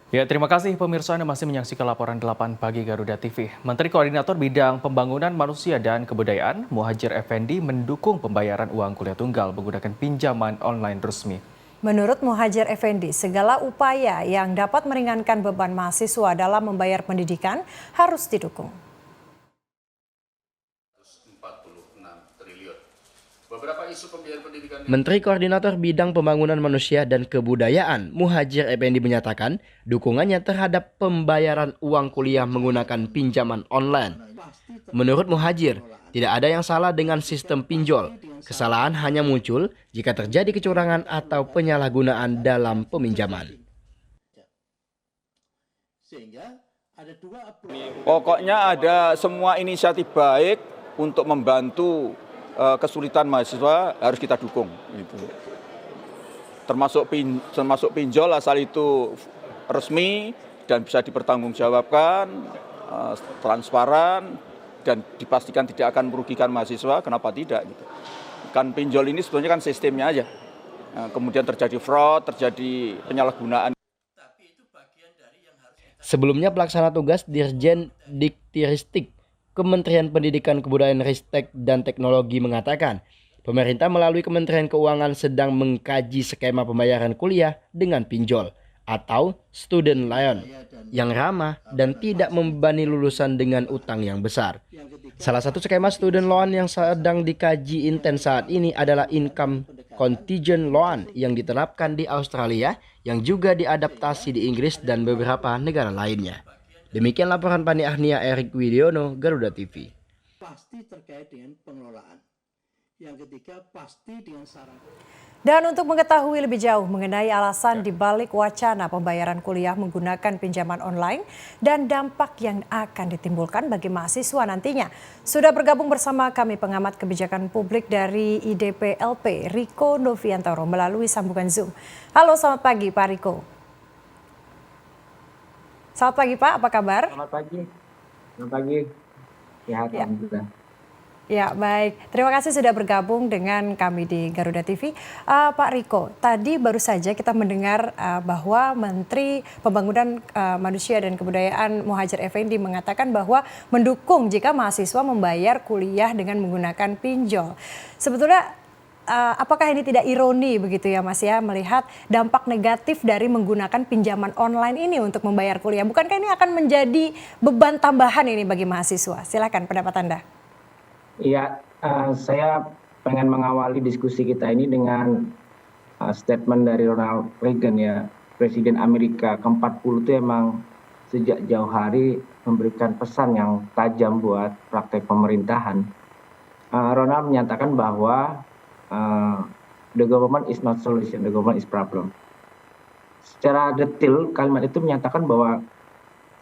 Ya, terima kasih pemirsa Anda masih menyaksikan laporan 8 pagi Garuda TV. Menteri Koordinator Bidang Pembangunan Manusia dan Kebudayaan, Muhadjir Effendi, mendukung pembayaran uang kuliah tunggal menggunakan pinjaman online resmi. Menurut Muhadjir Effendi, segala upaya yang dapat meringankan beban mahasiswa dalam membayar pendidikan harus didukung. Menteri Koordinator Bidang Pembangunan Manusia dan Kebudayaan, Muhadjir Effendi menyatakan dukungannya terhadap pembayaran uang kuliah menggunakan pinjaman online. Menurut Muhadjir, tidak ada yang salah dengan sistem pinjol. Kesalahan hanya muncul jika terjadi kecurangan atau penyalahgunaan dalam peminjaman. Pokoknya ada semua inisiatif baik untuk membantu kesulitan mahasiswa harus kita dukung. Gitu. Termasuk pinjol asal itu resmi dan bisa dipertanggungjawabkan, transparan dan dipastikan tidak akan merugikan mahasiswa. Kenapa tidak? Gitu. Kan pinjol ini sebetulnya kan sistemnya aja. Kemudian terjadi fraud, terjadi penyalahgunaan. Sebelumnya pelaksana tugas Dirjen Diktiristik Kementerian Pendidikan Kebudayaan Ristek dan Teknologi mengatakan, pemerintah melalui Kementerian Keuangan sedang mengkaji skema pembayaran kuliah dengan pinjol atau student loan yang ramah dan tidak membebani lulusan dengan utang yang besar. Salah satu skema student loan yang sedang dikaji intens saat ini adalah income contingent loan yang diterapkan di Australia yang juga diadaptasi di Inggris dan beberapa negara lainnya. Demikian laporan Pani Ahnia Erik Widiono, Garuda TV. Pasti terkait dengan pengelolaan. Yang ketiga pasti dengan saran. Dan untuk mengetahui lebih jauh mengenai alasan dibalik wacana pembayaran kuliah menggunakan pinjaman online dan dampak yang akan ditimbulkan bagi mahasiswa nantinya, sudah bergabung bersama kami pengamat kebijakan publik dari IDP-LP, Riko Noviantoro, melalui sambungan Zoom. Halo, selamat pagi Pak Riko. Selamat pagi Pak, apa kabar? Selamat pagi. Selamat pagi. Sehat alhamdulillah. Ya, baik. Terima kasih sudah bergabung dengan kami di Garuda TV. Pak Riko, tadi baru saja kita mendengar bahwa Menteri Pembangunan Manusia dan Kebudayaan Muhadjir Effendi mengatakan bahwa mendukung jika mahasiswa membayar kuliah dengan menggunakan pinjol. Sebetulnya apakah ini tidak ironi begitu ya Mas ya, melihat dampak negatif dari menggunakan pinjaman online ini untuk membayar kuliah? Bukankah ini akan menjadi beban tambahan ini bagi mahasiswa? Silakan pendapat Anda. Iya, saya pengen mengawali diskusi kita ini dengan statement dari Ronald Reagan ya, Presiden Amerika ke-40 itu emang sejak jauh hari memberikan pesan yang tajam buat praktek pemerintahan. Ronald menyatakan bahwa the government is not solution, the government is problem. Secara detail kalimat itu menyatakan bahwa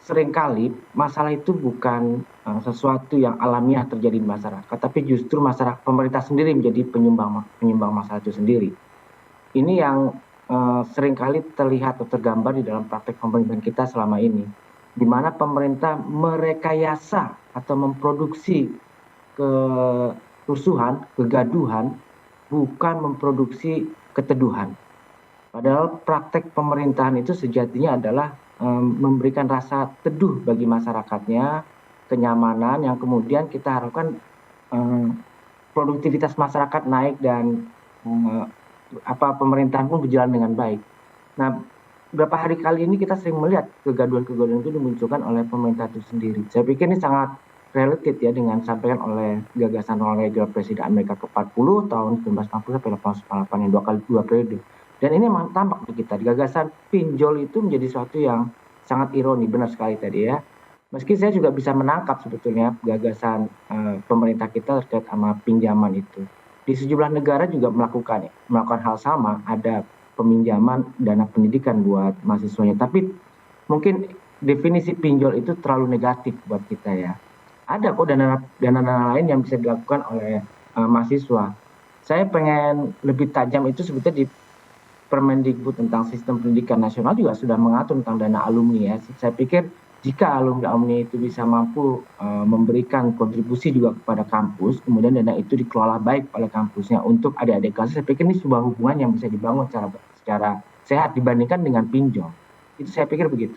seringkali masalah itu bukan sesuatu yang alamiah terjadi di masyarakat, tapi justru masyarakat pemerintah sendiri menjadi penyumbang masalah itu sendiri. Ini yang seringkali terlihat atau tergambar di dalam praktek pemerintahan kita selama ini, di mana pemerintah merekayasa atau memproduksi kerusuhan, kegaduhan, bukan memproduksi keteduhan. Padahal praktek pemerintahan itu sejatinya adalah memberikan rasa teduh bagi masyarakatnya, kenyamanan yang kemudian kita harapkan produktivitas masyarakat naik dan pemerintahan pun berjalan dengan baik. Nah, beberapa hari kali ini kita sering melihat kegaduhan-kegaduhan itu dimunculkan oleh pemerintah itu sendiri. Saya pikir ini sangat related ya dengan disampaikan oleh gagasan Ronald Reagan Presiden Amerika ke-40 tahun 1960 sampai 1998 yang dua periode. Dan ini memang tampak di kita, gagasan pinjol itu menjadi sesuatu yang sangat ironi, benar sekali tadi ya. Meski saya juga bisa menangkap sebetulnya gagasan pemerintah kita terkait sama pinjaman itu. Di sejumlah negara juga melakukan hal sama, ada peminjaman dana pendidikan buat mahasiswanya. Tapi mungkin definisi pinjol itu terlalu negatif buat kita ya. Ada kok dana lain yang bisa dilakukan oleh mahasiswa. Saya pengen lebih tajam itu sebetulnya di Permendikbud tentang sistem pendidikan nasional juga sudah mengatur tentang dana alumni ya. Saya pikir jika alumni itu bisa mampu memberikan kontribusi juga kepada kampus, kemudian dana itu dikelola baik oleh kampusnya untuk adik-adik kelas, saya pikir ini sebuah hubungan yang bisa dibangun secara sehat dibandingkan dengan pinjol. Itu saya pikir begitu.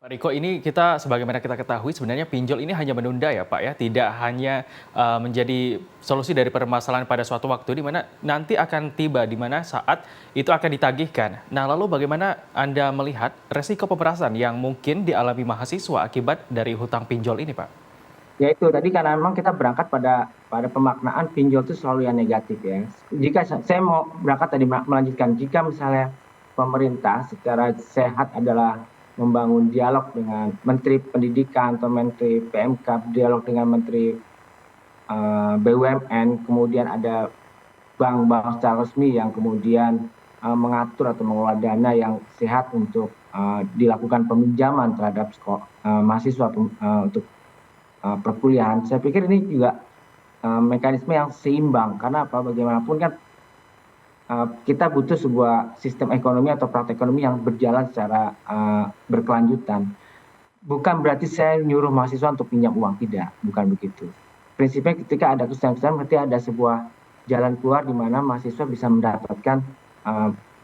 Pak Riko, ini sebagaimana kita ketahui sebenarnya pinjol ini hanya menunda ya Pak ya, tidak hanya menjadi solusi dari permasalahan pada suatu waktu di mana nanti akan tiba di mana saat itu akan ditagihkan. Nah lalu bagaimana Anda melihat resiko pemerasan yang mungkin dialami mahasiswa akibat dari hutang pinjol ini Pak? Ya itu tadi karena memang kita berangkat pada pemaknaan pinjol itu selalu yang negatif ya. Jika saya mau berangkat tadi melanjutkan, jika misalnya pemerintah secara sehat adalah membangun dialog dengan Menteri Pendidikan atau Menteri PMK, dialog dengan Menteri BUMN, kemudian ada bank-bank secara resmi yang kemudian mengatur atau mengelola dana yang sehat untuk dilakukan peminjaman terhadap mahasiswa untuk perkuliahan. Saya pikir ini juga mekanisme yang seimbang karena apa? Bagaimanapun kan kita butuh sebuah sistem ekonomi atau praktek ekonomi yang berjalan secara berkelanjutan. Bukan berarti saya nyuruh mahasiswa untuk pinjam uang, tidak, bukan begitu. Prinsipnya ketika ada kesulitan berarti ada sebuah jalan keluar di mana mahasiswa bisa mendapatkan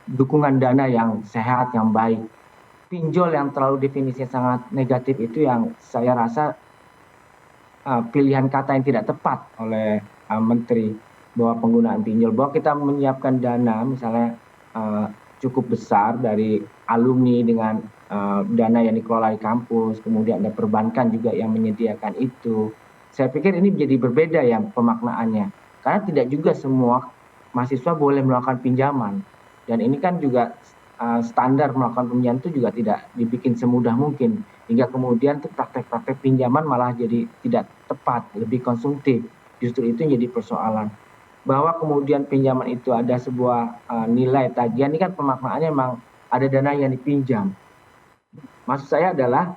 dukungan dana yang sehat, yang baik. Pinjol yang terlalu definisinya sangat negatif itu yang saya rasa pilihan kata yang tidak tepat oleh Menteri bahwa penggunaan pinjol, bahwa kita menyiapkan dana misalnya cukup besar dari alumni dengan dana yang dikelola di kampus, kemudian ada perbankan juga yang menyediakan itu. Saya pikir ini menjadi berbeda ya pemaknaannya, karena tidak juga semua mahasiswa boleh melakukan pinjaman, dan ini kan juga standar melakukan pinjaman itu juga tidak dibikin semudah mungkin, hingga kemudian praktek-praktek pinjaman malah jadi tidak tepat, lebih konsumtif. Justru itu yang jadi persoalan. Bahwa kemudian pinjaman itu ada sebuah nilai tagihan, ini kan pemaknaannya memang ada dana yang dipinjam. Maksud saya adalah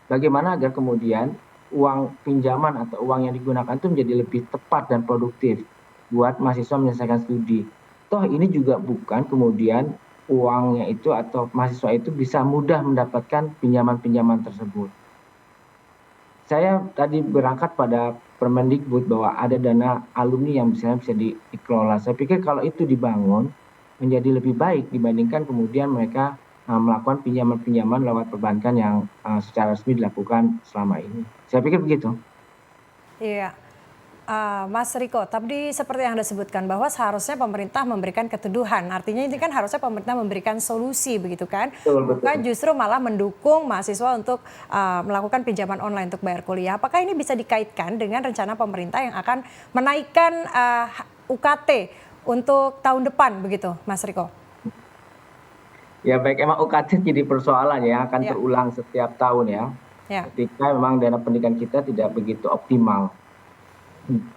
bagaimana agar kemudian uang pinjaman atau uang yang digunakan itu menjadi lebih tepat dan produktif buat mahasiswa menyelesaikan studi. Toh ini juga bukan kemudian uangnya itu atau mahasiswa itu bisa mudah mendapatkan pinjaman-pinjaman tersebut. Saya tadi berangkat pada Permendikbud bahwa ada dana alumni yang bisa dikelola. Saya pikir kalau itu dibangun menjadi lebih baik dibandingkan kemudian mereka melakukan pinjaman-pinjaman lewat perbankan yang secara resmi dilakukan selama ini. Saya pikir begitu. Iya. Mas Riko, tadi seperti yang Anda sebutkan bahwa seharusnya pemerintah memberikan keteduhan. Artinya ini kan harusnya pemerintah memberikan solusi begitu kan? Betul. Bukan justru malah mendukung mahasiswa untuk melakukan pinjaman online untuk bayar kuliah. Apakah ini bisa dikaitkan dengan rencana pemerintah yang akan menaikkan UKT untuk tahun depan begitu, Mas Riko? Ya baik, emang UKT jadi persoalan ya, akan terulang setiap tahun ya. Ketika memang dana pendidikan kita tidak begitu optimal.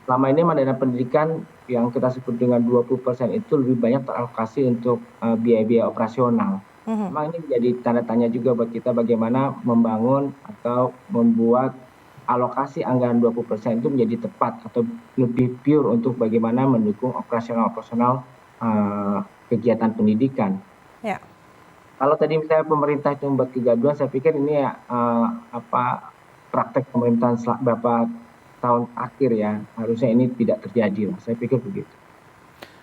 Selama ini dana pendidikan yang kita sebut dengan 20% itu lebih banyak teralokasi untuk biaya-biaya operasional. Memang ini menjadi tanda tanya juga buat kita bagaimana membangun atau membuat alokasi anggaran 20% itu menjadi tepat atau lebih pure untuk bagaimana mendukung operasional kegiatan pendidikan. Ya. Kalau tadi misalnya pemerintah itu membuat kegaduhan, saya pikir ini ya praktek pemerintahan beberapa tahun akhir ya, harusnya ini tidak terjadi lah. Saya pikir begitu.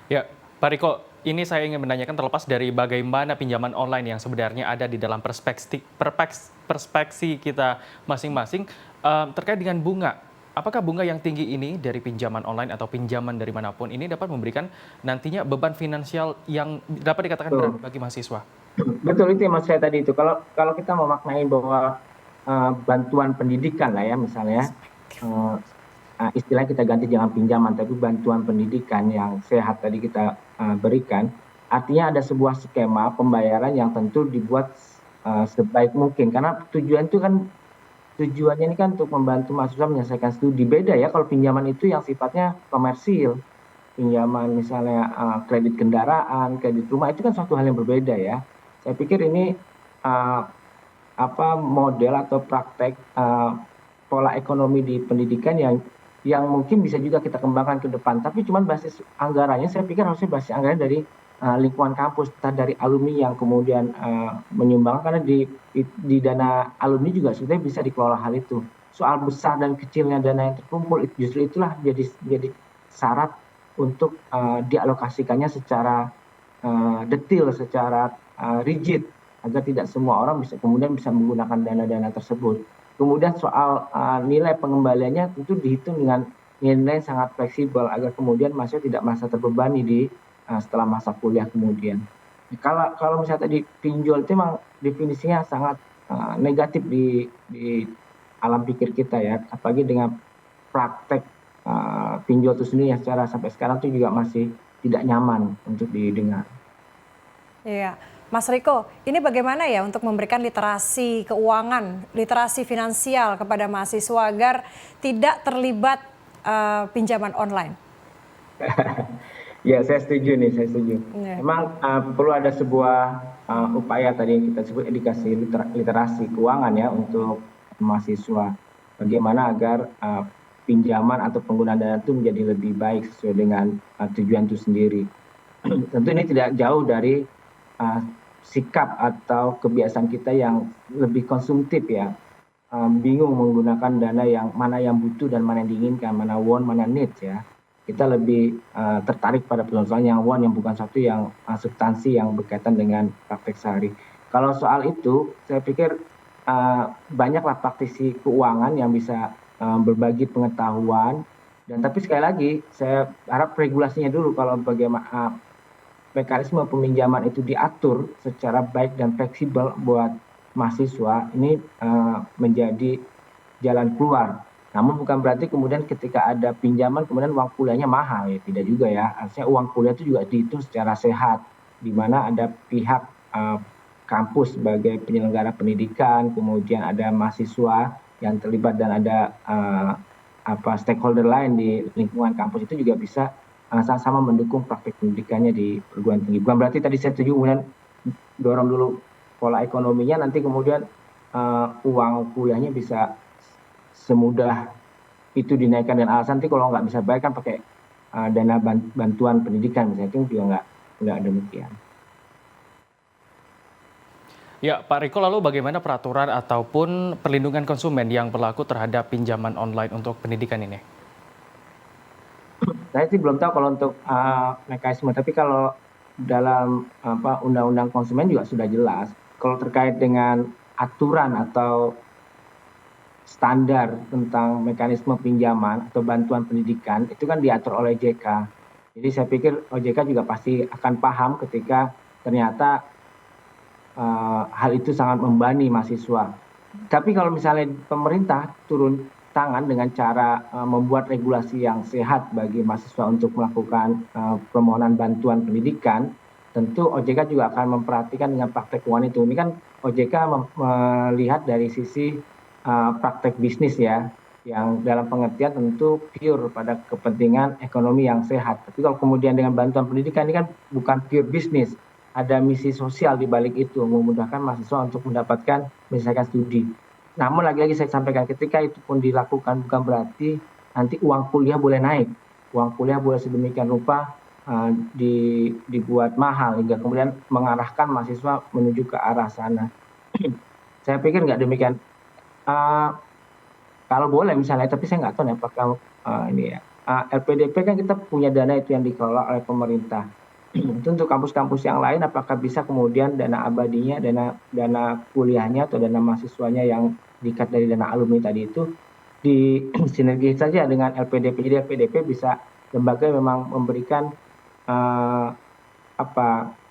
Ya, Pak Riko, ini saya ingin menanyakan terlepas dari bagaimana pinjaman online yang sebenarnya ada di dalam perspeksi kita masing-masing terkait dengan bunga. Apakah bunga yang tinggi ini dari pinjaman online atau pinjaman dari manapun ini dapat memberikan nantinya beban finansial yang dapat dikatakan berat bagi mahasiswa? Betul, itu yang maksud saya tadi itu. Kalau kita memaknai bahwa bantuan pendidikan lah ya misalnya, istilahnya kita ganti jangan pinjaman tapi bantuan pendidikan yang sehat tadi kita berikan, artinya ada sebuah skema pembayaran yang tentu dibuat sebaik mungkin, karena tujuannya ini kan untuk membantu mahasiswa menyelesaikan studi. Beda ya kalau pinjaman itu yang sifatnya komersil, pinjaman misalnya kredit kendaraan, kredit rumah, itu kan suatu hal yang berbeda ya. Saya pikir ini model atau praktek pola ekonomi di pendidikan yang mungkin bisa juga kita kembangkan ke depan. Tapi cuma basis anggarannya, saya pikir harusnya basis anggarannya dari lingkungan kampus, dari alumni yang kemudian menyumbang, karena di dana alumni juga sebenarnya bisa dikelola hal itu. Soal besar dan kecilnya dana yang terkumpul, justru itulah jadi syarat untuk dialokasikannya secara detail, secara rigid. agar tidak semua orang kemudian bisa menggunakan dana-dana tersebut. Kemudian soal nilai pengembaliannya tentu dihitung dengan nilai yang sangat fleksibel agar kemudian mahasiswa tidak merasa terbebani setelah masa kuliah kemudian. Kalau misalnya tadi pinjol itu memang definisinya sangat negatif di alam pikir kita ya, apalagi dengan praktek pinjol itu sendiri yang secara sampai sekarang itu juga masih tidak nyaman untuk didengar. Iya, Mas Riko, ini bagaimana ya untuk memberikan literasi keuangan, literasi finansial kepada mahasiswa agar tidak terlibat pinjaman online? Ya, saya setuju nih, saya setuju. Ya. Memang perlu ada sebuah upaya tadi yang kita sebut edukasi literasi keuangan ya untuk mahasiswa. Bagaimana agar pinjaman atau penggunaan dana itu menjadi lebih baik sesuai dengan tujuan itu sendiri. Tentu ini tidak jauh dari sikap atau kebiasaan kita yang lebih konsumtif ya. Bingung menggunakan dana yang mana yang butuh dan mana yang diinginkan, mana want, mana needs ya. Kita lebih tertarik pada persoalan yang want, yang bukan satu yang substansi yang berkaitan dengan praktek sehari. Kalau soal itu, saya pikir banyaklah praktisi keuangan yang bisa berbagi pengetahuan. Dan tapi sekali lagi, saya harap regulasinya dulu kalau bagaimana mekanisme peminjaman itu diatur secara baik dan fleksibel buat mahasiswa, ini menjadi jalan keluar. Namun bukan berarti kemudian ketika ada pinjaman kemudian uang kuliahnya mahal, ya tidak juga ya. Artinya uang kuliah itu juga dihitung secara sehat, di mana ada pihak kampus sebagai penyelenggara pendidikan, kemudian ada mahasiswa yang terlibat dan ada stakeholder lain di lingkungan kampus itu juga bisa sama-sama mendukung praktik pendidikannya di perguruan tinggi. Bukan berarti tadi saya setuju kemudian dorong dulu pola ekonominya, nanti kemudian uang kuliahnya bisa semudah itu dinaikkan dan alasan nanti kalau nggak bisa bayar kan pakai dana bantuan pendidikan misalnya, itu juga nggak demikian. Ya, Pak Riko, lalu bagaimana peraturan ataupun perlindungan konsumen yang berlaku terhadap pinjaman online untuk pendidikan ini? Saya sih belum tahu kalau untuk mekanisme, tapi kalau dalam undang-undang konsumen juga sudah jelas. Kalau terkait dengan aturan atau standar tentang mekanisme pinjaman atau bantuan pendidikan itu kan diatur oleh OJK. Jadi saya pikir OJK juga pasti akan paham ketika ternyata hal itu sangat membebani mahasiswa. Tapi kalau misalnya pemerintah turun tangan dengan cara membuat regulasi yang sehat bagi mahasiswa untuk melakukan permohonan bantuan pendidikan, tentu OJK juga akan memperhatikan dengan praktek keuangan itu. Ini kan OJK melihat dari sisi praktek bisnis ya, yang dalam pengertian tentu pure pada kepentingan ekonomi yang sehat. Tapi kalau kemudian dengan bantuan pendidikan ini kan bukan pure bisnis, ada misi sosial di balik itu, memudahkan mahasiswa untuk mendapatkan menyelesaikan studi. Namun lagi-lagi saya sampaikan, ketika itu pun dilakukan bukan berarti nanti uang kuliah boleh naik. Uang kuliah boleh sedemikian rupa dibuat mahal hingga kemudian mengarahkan mahasiswa menuju ke arah sana. Saya pikir nggak demikian. Kalau boleh misalnya, tapi saya nggak tahu ya apakah ini ya. LPDP kan kita punya dana itu yang dikelola oleh pemerintah. Itu untuk kampus-kampus yang lain apakah bisa kemudian dana abadinya, dana kuliahnya atau dana mahasiswanya yang diikat dari dana alumni tadi itu disinergi saja dengan LPDP. Jadi LPDP bisa lembaga yang memang memberikan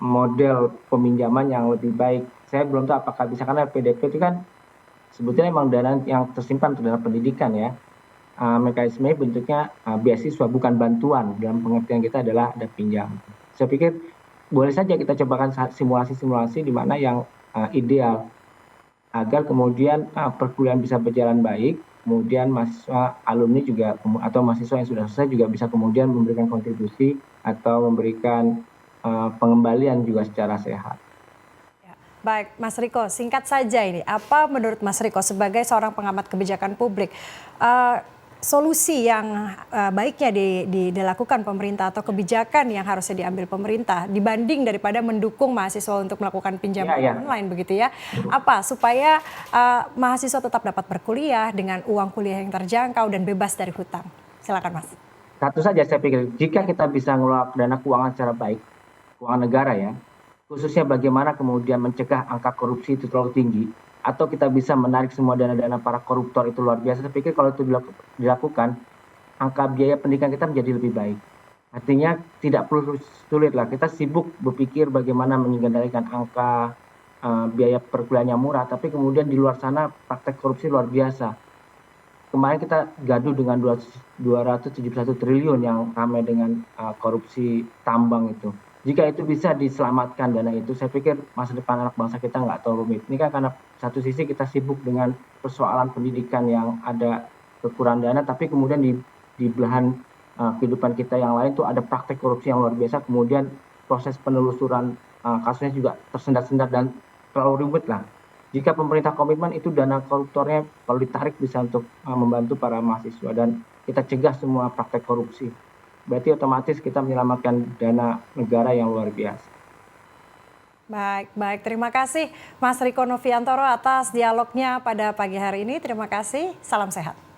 model peminjaman yang lebih baik. Saya belum tahu apakah bisa, karena LPDP itu kan sebetulnya memang dana yang tersimpan untuk dana pendidikan ya. Mekanisme bentuknya beasiswa bukan bantuan, dalam pengertian kita adalah ada pinjam. Saya pikir boleh saja kita cobakan simulasi-simulasi di mana yang ideal agar kemudian perkuliahan bisa berjalan baik, kemudian mahasiswa alumni juga atau mahasiswa yang sudah selesai juga bisa kemudian memberikan kontribusi atau memberikan pengembalian juga secara sehat. Baik, Mas Riko, singkat saja ini, apa menurut Mas Riko sebagai seorang pengamat kebijakan publik, solusi yang baiknya dilakukan pemerintah atau kebijakan yang harusnya diambil pemerintah dibanding daripada mendukung mahasiswa untuk melakukan pinjaman online begitu ya? Apa supaya mahasiswa tetap dapat berkuliah dengan uang kuliah yang terjangkau dan bebas dari hutang? Silakan Mas. Satu saja saya pikir, jika kita bisa ngelola dana keuangan secara baik, keuangan negara ya, khususnya bagaimana kemudian mencegah angka korupsi itu terlalu tinggi, atau kita bisa menarik semua dana-dana para koruptor itu luar biasa. Saya pikir kalau itu dilakukan, angka biaya pendidikan kita menjadi lebih baik. Artinya tidak perlu sulit lah, kita sibuk berpikir bagaimana mengendalikan angka biaya perkuliahan yang murah, tapi kemudian di luar sana praktek korupsi luar biasa. Kemarin kita gaduh dengan 271 triliun yang ramai dengan korupsi tambang itu. Jika itu bisa diselamatkan dana itu, saya pikir masa depan anak bangsa kita nggak terlalu rumit. Ini kan karena satu sisi kita sibuk dengan persoalan pendidikan yang ada kekurangan dana, tapi kemudian di belahan kehidupan kita yang lain tuh ada praktek korupsi yang luar biasa, kemudian proses penelusuran kasusnya juga tersendat-sendat dan terlalu rumit lah. Jika pemerintah komitmen itu dana koruptornya kalau ditarik bisa untuk membantu para mahasiswa dan kita cegah semua praktek korupsi. Berarti otomatis kita menyelamatkan dana negara yang luar biasa. Baik, baik. Terima kasih Mas Riko Noviantoro atas dialognya pada pagi hari ini. Terima kasih. Salam sehat.